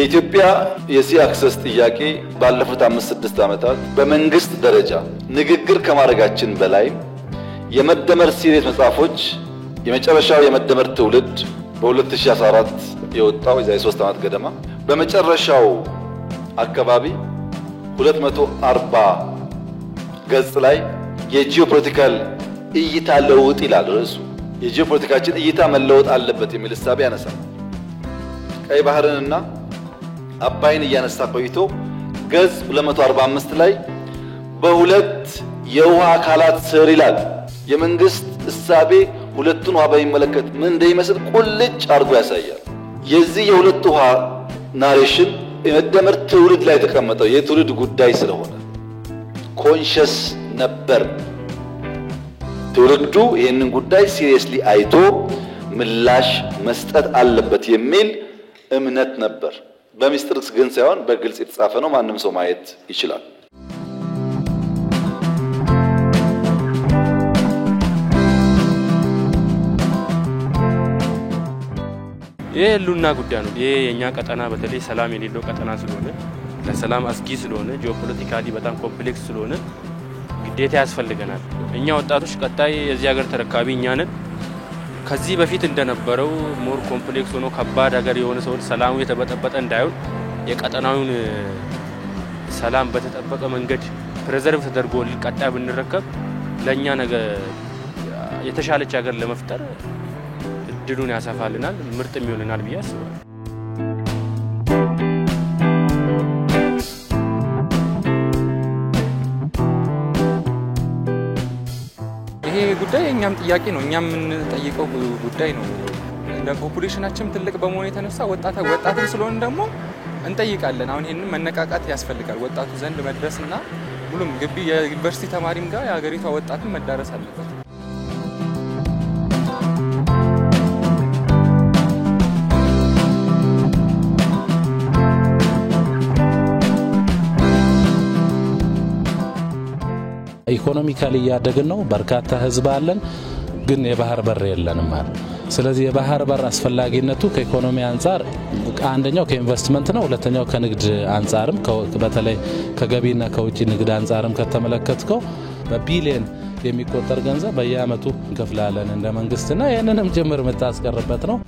የኢትዮጵያ የሲ አክሰስ ጥያቄ ባለፉት 5-6 ዓመታት በመንግስት ደረጃ ንግግር ከማድረጋችን በላይ የመደመር ሲሪየስ መጽሐፎች የመጨረሻው የመደመር ትውልድ በ2014 የወጣው የዛሬ 3 ዓመት ገደማ በመጨረሻው አካባቢ 240 ገጽ ላይ የጂኦፖለቲካል እይታ ለውጥ ይላል ርዕሱ። የጂኦፖለቲካችን እይታ መለወጥ አለበት የሚል ሐሳብ ያነሳል። ቀይ ባህርንና አባይን እያነሳ ቆይቶ ገጽ 245 ላይ በሁለት የውሃ አካላት ስር ይላል። የመንግስት እሳቤ ሁለቱን ውሃ በሚመለከት ምን እንደሚመስል ቁልጭ አድርጎ ያሳያል። የዚህ የሁለት ውሃ ናሬሽን የመደመር ትውልድ ላይ ተቀመጠው የትውልድ ጉዳይ ስለሆነ ኮንሺየስ ነበር። ትውልዱ ይህንን ጉዳይ ሲሪየስሊ አይቶ ምላሽ መስጠት አለበት የሚል እምነት ነበር። በሚስጥር ግን ሳይሆን በግልጽ የተጻፈ ነው። ማንም ሰው ማየት ይችላል። ይሄ ህልውና ጉዳይ ነው። ይሄ የኛ ቀጠና በተለይ ሰላም የሌለው ቀጠና ስለሆነ ለሰላም አስጊ ስለሆነ ጂኦፖለቲካሊ በጣም ኮምፕሌክስ ስለሆነ ግዴታ ያስፈልገናል። እኛ ወጣቶች ቀጣይ የዚህ ሀገር ተረካቢ እኛ ነን። ከዚህ በፊት እንደነበረው ሞር ኮምፕሌክስ ሆኖ ከባድ ሀገር የሆነ ሰው ሰላሙ የተበጠበጠ እንዳይሆን የቀጠናውን ሰላም በተጠበቀ መንገድ ፕሬዘርቭ ተደርጎ ቀጣይ ብንረከብ ለኛ ነገ የተሻለች ሀገር ለመፍጠር እድሉን ያሰፋልናል፣ ምርጥም ይሆንናል ብዬ አስባለሁ። ይሄ ጉዳይ እኛም ጥያቄ ነው። እኛም የምንጠይቀው ጉዳይ ነው። እንደ ፖፑሌሽናችን ትልቅ በመሆኑ የተነሳ ወጣትን ስለሆነ ደግሞ እንጠይቃለን። አሁን ይሄንን መነቃቃት ያስፈልጋል። ወጣቱ ዘንድ መድረስና ሁሉም ግቢ የዩኒቨርሲቲ ተማሪም ጋር የሀገሪቷ ወጣትን መዳረስ አለበት። ኢኮኖሚካሊ ያደግን ነው። በርካታ ህዝብ አለን፣ ግን የባህር በር የለንም ማለት። ስለዚህ የባህር በር አስፈላጊነቱ ከኢኮኖሚ አንፃር አንደኛው ከኢንቨስትመንት ነው፣ ሁለተኛው ከንግድ አንፃርም በተለይ ከገቢና ከውጪ ንግድ አንፃርም ከተመለከትከው በቢሊየን የሚቆጠር ገንዘብ በየአመቱ እንከፍላለን እንደ መንግስትና ይሄንንም ጀምር መታስቀርበት ነው።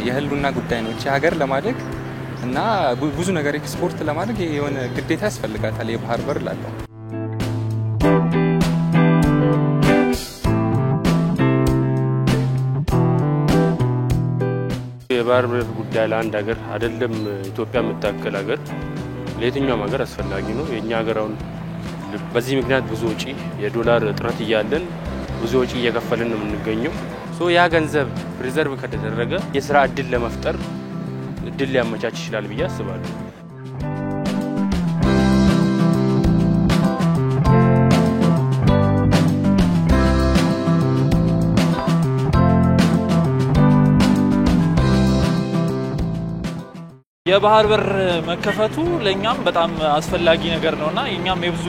የህልውና ጉዳይ ነው። እቺ ሀገር ለማደግ እና ብዙ ነገር ኤክስፖርት ለማድረግ የሆነ ግዴታ ያስፈልጋታል የባህር በር ላለው። የባህር በር ጉዳይ ለአንድ ሀገር አይደለም ኢትዮጵያ የምታከል ሀገር ለየትኛውም ሀገር አስፈላጊ ነው። የኛ ሀገር አሁን በዚህ ምክንያት ብዙ ወጪ የዶላር እጥረት እያለን ብዙ ወጪ እየከፈልን ነው የምንገኘው። ያ ገንዘብ ሪዘርቭ ከተደረገ የሥራ እድል ለመፍጠር እድል ሊያመቻች ይችላል ብዬ አስባለሁ። የባህር በር መከፈቱ ለኛም በጣም አስፈላጊ ነገር ነውና እኛም የብዙ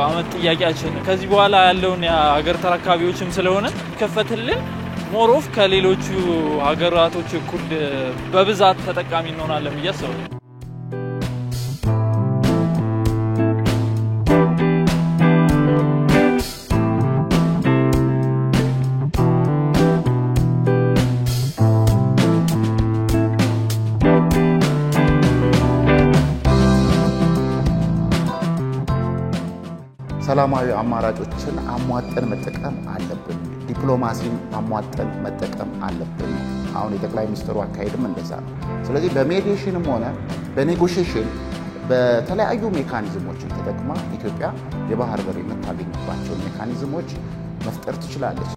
አመት ጥያቄያችን ከዚህ በኋላ ያለውን የሀገር ተረካቢዎችም ስለሆነ ከፈትልን ሞሮፍ ከሌሎቹ ሀገራቶች እኩል በብዛት ተጠቃሚ እንሆናለን ብዬ አስባለሁ። ሰላማዊ አማራጮችን አሟጠን መጠቀም አለብን። ዲፕሎማሲን አሟጠን መጠቀም አለብን። አሁን የጠቅላይ ሚኒስትሩ አካሄድም እንደዛ ነው። ስለዚህ በሜዲዬሽንም ሆነ በኔጎሺዬሽን በተለያዩ ሜካኒዝሞች ተጠቅማ ኢትዮጵያ የባህር በር የምታገኝባቸው ሜካኒዝሞች መፍጠር ትችላለች።